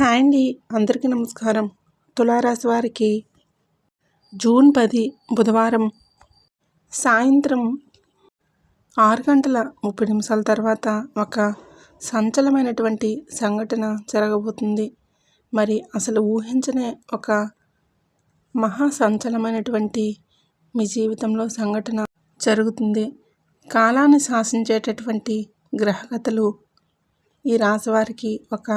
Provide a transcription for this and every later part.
Hi అండి, అందరికీ నమస్కారం. తులారాశి వారికి జూన్ 10 బుధవారం సాయంత్రం 6:30 తర్వాత ఒక సంచలనమైనటువంటి సంఘటన జరగబోతుంది. మరి అసలు ఊహించని ఒక మహా సంచలనమైనటువంటి మీ జీవితంలో సంఘటన జరుగుతుంది. కాలాన్ని శాసించేటటువంటి గ్రహగతులు ఈ రాశి వారికి ఒక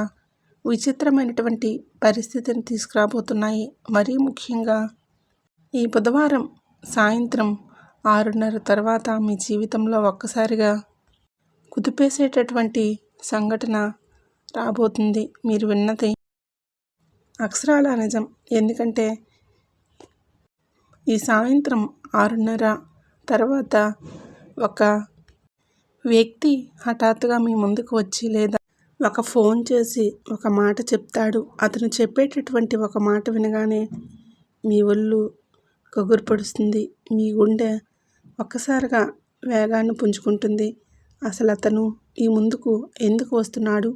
విచిత్రమైనటువంటి పరిస్థితిని తీసుకురాబోతున్నాయి. మరీ ముఖ్యంగా ఈ బుధవారం సాయంత్రం 6:30 తర్వాత మీ జీవితంలో ఒక్కసారిగా కుదిపేసేటటువంటి సంఘటన రాబోతుంది. మీరు విన్నది అక్షరాల నిజం. ఎందుకంటే ఈ సాయంత్రం 6:30 తర్వాత ఒక వ్యక్తి హఠాత్తుగా మీ ముందుకు వచ్చి లేదా ఒక ఫోన్ చేసి ఒక మాట చెప్తాడు. అతను చెప్పేటటువంటి ఒక మాట వినగానే మీ ఒళ్ళు గగుర్పొడుస్తుంది. మీ గుండె ఒక్కసారిగా వేగాన్ని పుంజుకుంటుంది. అసలు అతను మీ ముందుకు ఎందుకు వస్తున్నాడు?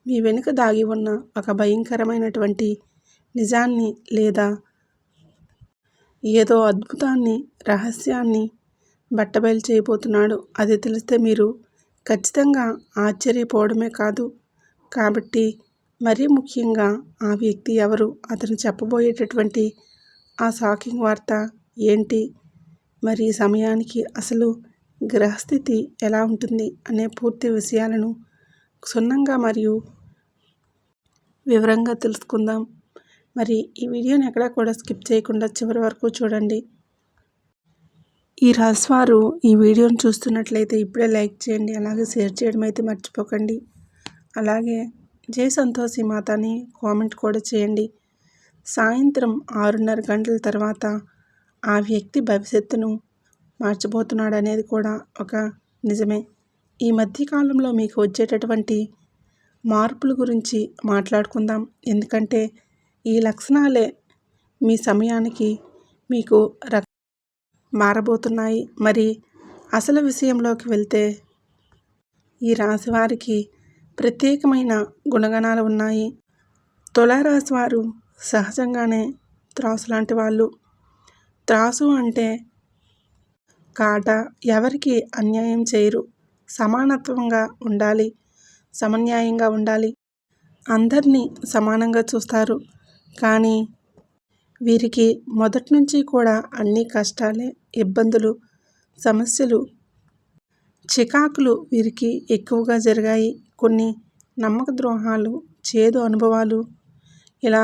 మీ వెనుక దాగి ఉన్న ఒక భయంకరమైనటువంటి నిజాన్ని లేదా ఏదో అద్భుతాన్ని, రహస్యాన్ని బట్టబయలు చేయబోతున్నాడు. అది తెలిస్తే మీరు ఖచ్చితంగా ఆశ్చర్యపోవడమే కాదు, కాబట్టి మరీ ముఖ్యంగా ఆ వ్యక్తి ఎవరు, అతను చెప్పబోయేటటువంటి ఆ షాకింగ్ వార్త ఏంటి, మరి ఈ సమయానికి అసలు గ్రహస్థితి ఎలా ఉంటుంది అనే పూర్తి విషయాలను క్షుణ్ణంగా మరియు వివరంగా తెలుసుకుందాం. మరి ఈ వీడియోని ఎక్కడా కూడా స్కిప్ చేయకుండా చివరి వరకు చూడండి. ఈ రాశివారు ఈ వీడియోని చూస్తున్నట్లయితే ఇప్పుడే లైక్ చేయండి, అలాగే షేర్ చేయడం అయితే మర్చిపోకండి. అలాగే జై సంతోషి మాత అని కామెంట్ కూడా చేయండి. సాయంత్రం 6:30 తర్వాత ఆ వ్యక్తి భవిష్యత్తును మార్చబోతున్నాడు అనేది కూడా ఒక నిజమే. ఈ మధ్యకాలంలో మీకు వచ్చేటటువంటి మార్పుల గురించి మాట్లాడుకుందాం. ఎందుకంటే ఈ లక్షణాలే మీ సమయానికి మీకు మారబోతున్నాయి. మరి అసలు విషయంలోకి వెళ్తే ఈ రాశి వారికి ప్రత్యేకమైన గుణగణాలు ఉన్నాయి. తులారాశి వారు సహజంగానే త్రాసు లాంటి వాళ్ళు. త్రాసు అంటే కాట, ఎవరికి అన్యాయం చేయరు, సమానత్వంగా ఉండాలి, సమన్యాయంగా ఉండాలి, అందరినీ సమానంగా చూస్తారు. కానీ వీరికి మొదటి నుంచి కూడా అన్ని కష్టాలే, ఇబ్బందులు, సమస్యలు, చికాకులు వీరికి ఎక్కువగా జరిగాయి. కొన్ని నమ్మక ద్రోహాలు, చేదు అనుభవాలు, ఇలా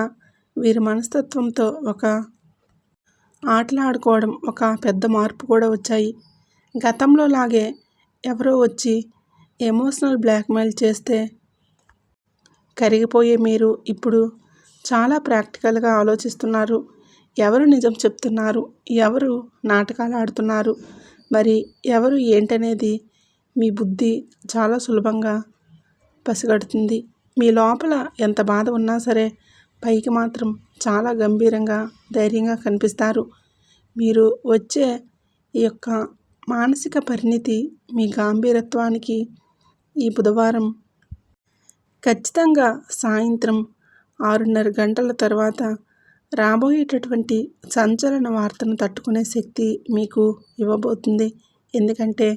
వీరి మనస్తత్వంతో ఒక ఆటలాడుకోవడం, ఒక పెద్ద మార్పు కూడా వచ్చాయి. గతంలో లాగే ఎవరో వచ్చి ఎమోషనల్ బ్లాక్మెయిల్ చేస్తే కరిగిపోయే మీరు ఇప్పుడు చాలా ప్రాక్టికల్గా ఆలోచిస్తున్నారు. ఎవరు నిజం చెప్తున్నారు, ఎవరు నాటకాలు ఆడుతున్నారు, మరి ఎవరు ఏంటనేది మీ బుద్ధి చాలా సులభంగా పసిగడుతుంది. మీ లోపల ఎంత బాధ ఉన్నా సరే పైకి మాత్రం చాలా గంభీరంగా, ధైర్యంగా కనిపిస్తారు. మీరు వచ్చే ఈ యొక్క మానసిక పరిణితి, మీ గాంభీరత్వానికి ఈ బుధవారం ఖచ్చితంగా సాయంత్రం 6:30 తర్వాత రాబోయేటటువంటి సంచలన వార్తను తట్టుకునే శక్తి మీకు ఇవ్వబోతుంది. ఎందుకంటే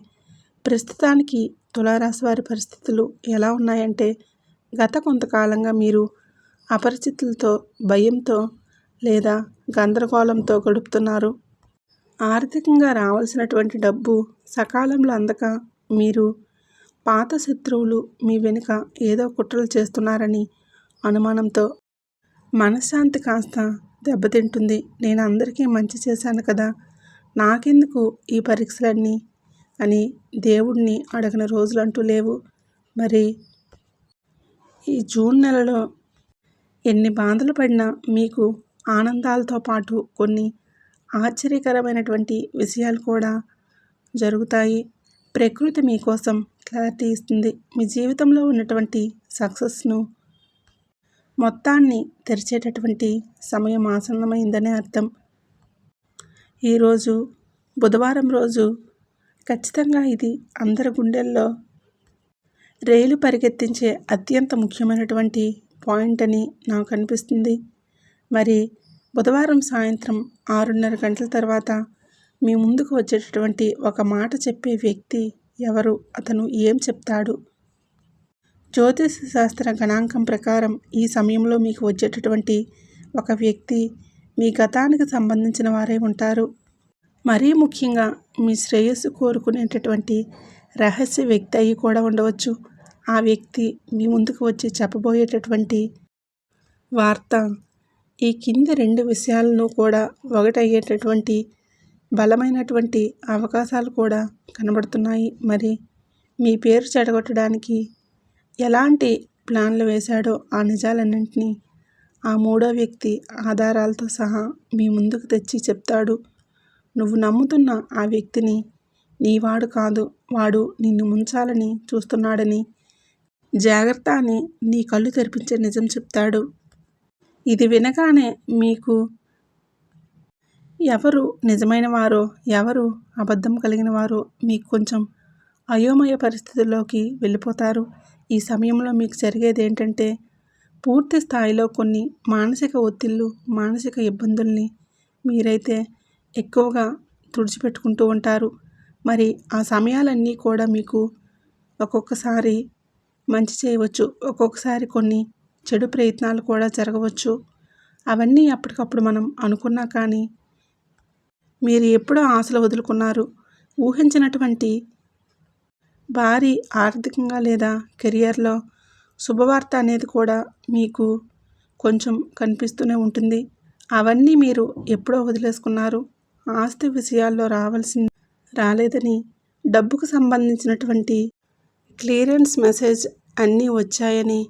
ప్రస్తుతానికి తులారాశి వారి పరిస్థితులు ఎలా ఉన్నాయంటే, గత కొంతకాలంగా మీరు అపరిచితులతో, భయంతో లేదా గందరగోళంతో గడుపుతున్నారు. ఆర్థికంగా రావాల్సినటువంటి డబ్బు సకాలంలో అందక మీరు పాత శత్రువులు మీ వెనుక ఏదో కుట్రలు చేస్తున్నారని అనుమానంతో మనశ్శాంతి కాస్త దెబ్బతింటుంది. నేను అందరికీ మంచి చేశాను కదా, నాకెందుకు ఈ పరీక్షలన్నీ అని దేవుడిని అడగని రోజులంటూ లేవు. మరి ఈ జూన్ నెలలో ఎన్ని బాధలు పడినా మీకు ఆనందాలతో పాటు కొన్ని ఆశ్చర్యకరమైనటువంటి విషయాలు కూడా జరుగుతాయి. ప్రకృతి మీకోసం క్లారిటీ ఇస్తుంది. మీ జీవితంలో ఉన్నటువంటి సక్సెస్ను మొత్తాన్ని తెరిచేటటువంటి సమయం ఆసన్నమైందనే అర్థం. ఈరోజు బుధవారం రోజు ఖచ్చితంగా ఇది అందరి గుండెల్లో రైలు పరిగెత్తించే అత్యంత ముఖ్యమైనటువంటి పాయింట్ అని నాకు అనిపిస్తుంది. మరి బుధవారం సాయంత్రం 6:30 గంటల తర్వాత మీ ముందుకు వచ్చేటటువంటి ఒక మాట చెప్పే వ్యక్తి ఎవరు, అతను ఏం చెప్తాడు? జ్యోతిష శాస్త్ర గణాంకం ప్రకారం ఈ సమయంలో మీకు వచ్చేటటువంటి ఒక వ్యక్తి మీ గతానికి సంబంధించిన వారే ఉంటారు. మరీ ముఖ్యంగా మీ శ్రేయస్సు కోరుకునేటటువంటి రహస్య వ్యక్తి అయి కూడా ఉండవచ్చు. ఆ వ్యక్తి మీ ముందుకు వచ్చి చెప్పబోయేటటువంటి వార్త ఈ కింది 2 విషయాలను కూడా ఒకటయ్యేటటువంటి బలమైనటువంటి అవకాశాలు కూడా కనబడుతున్నాయి. మరి మీ పేరు చెడగొట్టడానికి ఎలాంటి ప్లాన్లు వేశాడో ఆ నిజాలన్నింటినీ ఆ మూడో వ్యక్తి ఆధారాలతో సహా మీ ముందుకు తెచ్చి చెప్తాడు. నువ్వు నమ్ముతున్న ఆ వ్యక్తిని నీవాడు కాదు, వాడు నిన్ను ముంచాలని చూస్తున్నాడని, జాగ్రత్త అని నీ కళ్ళు తెరిపించే నిజం చెప్తాడు. ఇది వినగానే మీకు ఎవరు నిజమైన వారో ఎవరు అబద్ధం కలిగిన వారో మీకు కొంచెం అయోమయ పరిస్థితుల్లోకి వెళ్ళిపోతారు. ఈ సమయంలో మీకు జరిగేది ఏంటంటే పూర్తి స్థాయిలో కొన్ని మానసిక ఒత్తిళ్ళు, మానసిక ఇబ్బందుల్ని మీరైతే ఎక్కువగా తుడిచిపెట్టుకుంటూ ఉంటారు. మరి ఆ సమయాలన్నీ కూడా మీకు ఒక్కొక్కసారి మంచి చేయవచ్చు, ఒక్కొక్కసారి కొన్ని చెడు ప్రయత్నాలు కూడా జరగవచ్చు. అవన్నీ అప్పటికప్పుడు మనం అనుకున్నా కానీ మీరు ఎప్పుడో ఆశలు వదులుకున్నారు. ఊహించినటువంటి భారీ ఆర్థికంగా లేదా కెరియర్లో శుభవార్త అనేది కూడా మీకు కొంచెం కనిపిస్తూనే ఉంటుంది. అవన్నీ మీరు ఎప్పుడో వదిలేసుకున్నారు. ఆస్తి విషయాల్లో రాలేదని, డబ్బుకు సంబంధించినటువంటి క్లియరెన్స్ మెసేజ్ అన్నీ వచ్చాయని,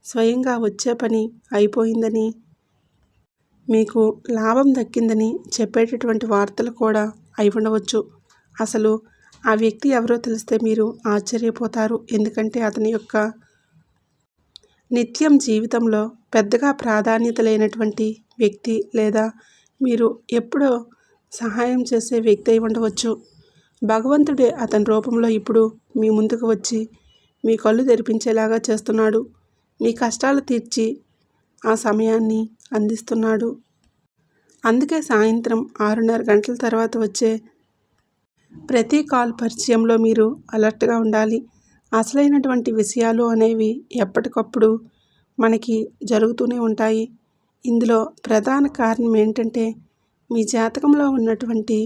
స్వయంగా వచ్చే పని అయిపోయిందని, మీకు లాభం దక్కిందని చెప్పేటటువంటి వార్తలు కూడా అయి ఉండవచ్చు. అసలు ఆ వ్యక్తి ఎవరో తెలిస్తే మీరు ఆశ్చర్యపోతారు. ఎందుకంటే అతని యొక్క నిత్యం జీవితంలో పెద్దగా ప్రాధాన్యత లేనటువంటి వ్యక్తి, లేదా మీరు ఎప్పుడో సహాయం చేసే వ్యక్తి అయి ఉండవచ్చు. భగవంతుడే అతని రూపంలో ఇప్పుడు మీ ముందుకు వచ్చి మీ కళ్ళు తెరిపించేలాగా చేస్తున్నాడు. మీ కష్టాలు తీర్చి ఆ సమయాన్ని అందిస్తున్నాడు. అందుకే సాయంత్రం 6:30 గంటల తర్వాత వచ్చే ప్రతి కాల్ పరిచయంలో మీరు అలర్ట్గా ఉండాలి. అసలైనటువంటి విషయాలు అనేవి ఎప్పటికప్పుడు మనకి జరుగుతూనే ఉంటాయి. ఇందులో ప్రధాన కారణం ఏంటంటే మీ జాతకంలో ఉన్నటువంటి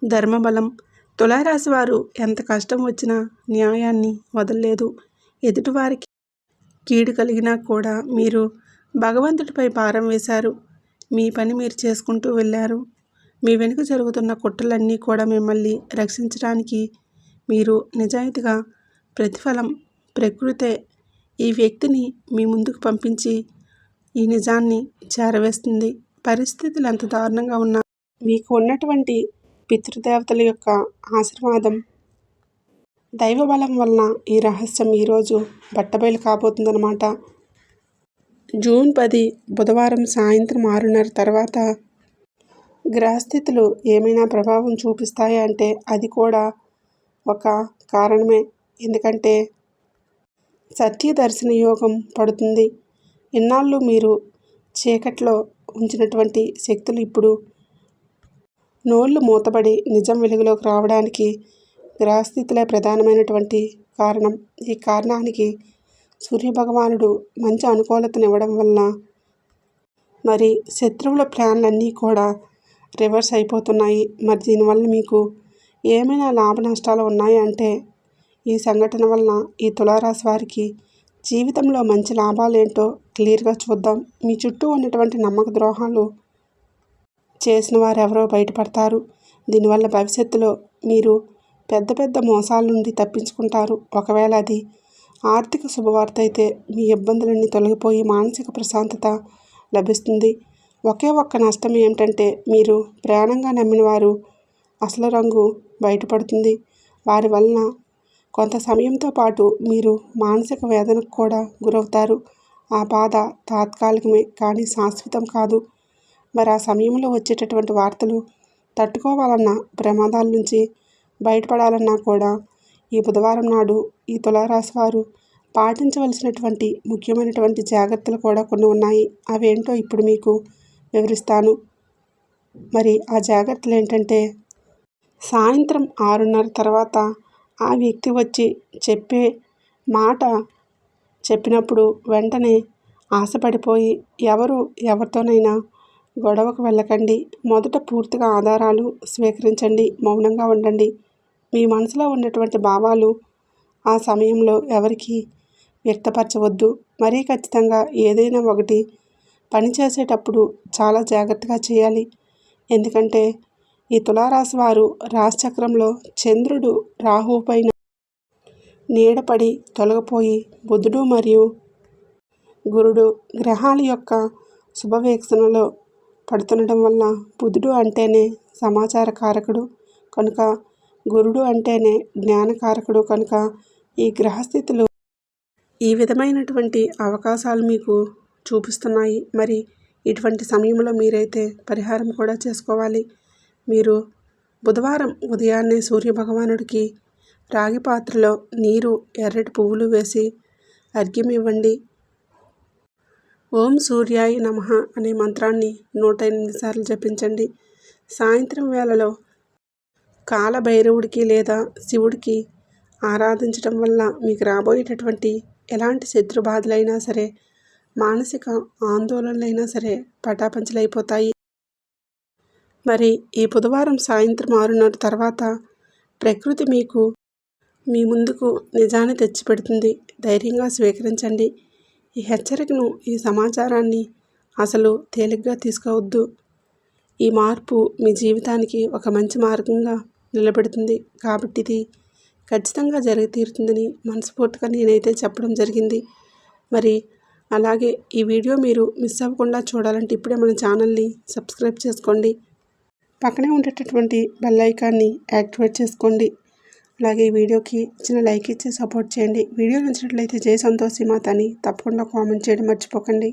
ధర్మబలం. తులారాశి వారు ఎంత కష్టం వచ్చినా న్యాయాన్ని వదలలేదు. ఎదుటివారికి కీడు కలిగినా కూడా మీరు భగవంతుడిపై భారం వేశారు. మీ పని మీరు చేసుకుంటూ వెళ్ళారు. మీ వెనుక జరుగుతున్న కుట్రలన్నీ కూడా మిమ్మల్ని రక్షించడానికి మీరు నిజాయితీగా ప్రతిఫలం ప్రకృతే ఈ వ్యక్తిని మీ ముందుకు పంపించి ఈ నిజాన్ని చేరవేస్తుంది. పరిస్థితులు ఎంత దారుణంగా ఉన్నా మీకు ఉన్నటువంటి పితృదేవతల యొక్క ఆశీర్వాదం, దైవబలం వలన ఈ రహస్యం ఈరోజు బట్టబయలు కాబోతుందన్నమాట. జూన్ 10 బుధవారం సాయంత్రం 6:30 తర్వాత గ్రహస్థితులు ఏమైనా ప్రభావం చూపిస్తాయా అంటే అది కూడా ఒక కారణమే. ఎందుకంటే సత్యదర్శన యోగం పడుతుంది. ఇన్నాళ్ళు మీరు చీకట్లో ఉంచినటువంటి శక్తులు ఇప్పుడు నోళ్లు మూతబడి నిజం వెలుగులోకి రావడానికి గ్రహస్థితులే ప్రధానమైనటువంటి కారణం. ఈ కారణానికి సూర్యభగవానుడు మంచి అనుకూలతనివ్వడం వలన మరి శత్రువుల ప్లాన్లన్నీ కూడా రివర్స్ అయిపోతున్నాయి. మరి దీనివల్ల మీకు ఏమైనా లాభ నష్టాలు ఉన్నాయా అంటే ఈ సంఘటన వలన ఈ తులారాశి వారికి జీవితంలో మంచి లాభాలు ఏంటో క్లియర్గా చూద్దాం. మీ చుట్టూ ఉన్నటువంటి నమ్మక ద్రోహాలు చేసిన వారు ఎవరో బయటపడతారు. దీనివల్ల భవిష్యత్తులో మీరు పెద్ద పెద్ద మోసాల నుండి తప్పించుకుంటారు. ఒకవేళ అది ఆర్థిక శుభవార్త అయితే మీ ఇబ్బందులన్నీ తొలగిపోయి మానసిక ప్రశాంతత లభిస్తుంది. ఒకే ఒక్క నష్టం ఏమిటంటే మీరు ప్రాణంగా నమ్మిన వారు అసలు రంగు బయటపడుతుంది. వారి వలన కొంత సమయంతో పాటు మీరు మానసిక వేదనకు కూడా గురవుతారు. ఆ బాధ తాత్కాలికమే కానీ శాశ్వతం కాదు. మరి ఆ సమయంలో వచ్చేటటువంటి వార్తలు తట్టుకోవాలన్నా, ప్రమాదాల నుంచి బయటపడాలన్నా కూడా ఈ బుధవారం నాడు ఈ తులారాశి వారు పాటించవలసినటువంటి ముఖ్యమైనటువంటి జాగ్రత్తలు కూడా కొన్ని ఉన్నాయి. అవేంటో ఇప్పుడు మీకు వివరిస్తాను. మరి ఆ జాగ్రత్తలు ఏంటంటే, సాయంత్రం 6:30 తర్వాత ఆ వ్యక్తి వచ్చి చెప్పే మాట చెప్పినప్పుడు వెంటనే ఆశపడిపోయి ఎవరితోనైనా గొడవకు వెళ్ళకండి. మొదట పూర్తిగా ఆధారాలు స్వీకరించండి. మౌనంగా ఉండండి. మీ మనసులో ఉన్నటువంటి భావాలు ఆ సమయంలో ఎవరికి వ్యక్తపరచవద్దు. మరీ ఖచ్చితంగా ఏదైనా ఒకటి పని చేసేటప్పుడు చాలా జాగ్రత్తగా చేయాలి. ఎందుకంటే ఈ తులారాశి వారు రాశిచక్రంలో చంద్రుడు రాహువు పైన నీడపడి తొలగిపోయి బుధుడు మరియు గురుడు గ్రహాల యొక్క శుభవీక్షణలో పడుతుండటం వల్ల బుధుడు అంటేనే సమాచార కారకుడు కనుక, గురుడు అంటేనే జ్ఞానకారకుడు కనుక ఈ గ్రహస్థితులు ఈ విధమైనటువంటి అవకాశాలు మీకు చూపిస్తున్నాయి. మరి ఇటువంటి సమయంలో మీరైతే పరిహారం కూడా చేసుకోవాలి. మీరు బుధవారం ఉదయాన్నే సూర్యభగవానుడికి రాగి పాత్రలో నీరు, ఎర్రటి పువ్వులు వేసి అర్ఘ్యం ఇవ్వండి. ఓం సూర్యాయ నమః అనే మంత్రాన్ని 108 సార్లు జపించండి. సాయంత్రం వేళలో కాలభైరవుడికి లేదా శివుడికి ఆరాధించటం వల్ల మీకు రాబోయేటటువంటి ఎలాంటి శత్రు బాధలైనా సరే, మానసిక ఆందోళనలైనా సరే పటాపంచలైపోతాయి. మరి ఈ బుధవారం సాయంత్రం 6:30 తర్వాత ప్రకృతి మీకు మీ ముందుకు నిజాన్ని తెచ్చిపెడుతుంది. ధైర్యంగా స్వీకరించండి. ఈ హెచ్చరికను, ఈ సమాచారాన్ని అసలు తేలిగ్గా తీసుకోవద్దు. ఈ మార్పు మీ జీవితానికి ఒక మంచి మార్గంగా నిలబెడుతుంది. కాబట్టి ఇది ఖచ్చితంగా జరిగి తీరుతుందని మనస్ఫూర్తిగా నేనైతే చెప్పడం జరిగింది. మరి అలాగే ఈ వీడియో మీరు మిస్ అవ్వకుండా చూడాలంటే ఇప్పుడే మన ఛానల్ని సబ్స్క్రైబ్ చేసుకోండి. పక్కనే ఉండేటటువంటి బెల్ ఐకాన్ని యాక్టివేట్ చేసుకోండి. అలాగే ఈ వీడియోకి చిన్న లైక్ ఇచ్చి సపోర్ట్ చేయండి. వీడియో నచ్చినట్లయితే జై సంతోషి మాత అని తప్పకుండా కామెంట్ చేయడం మర్చిపోకండి.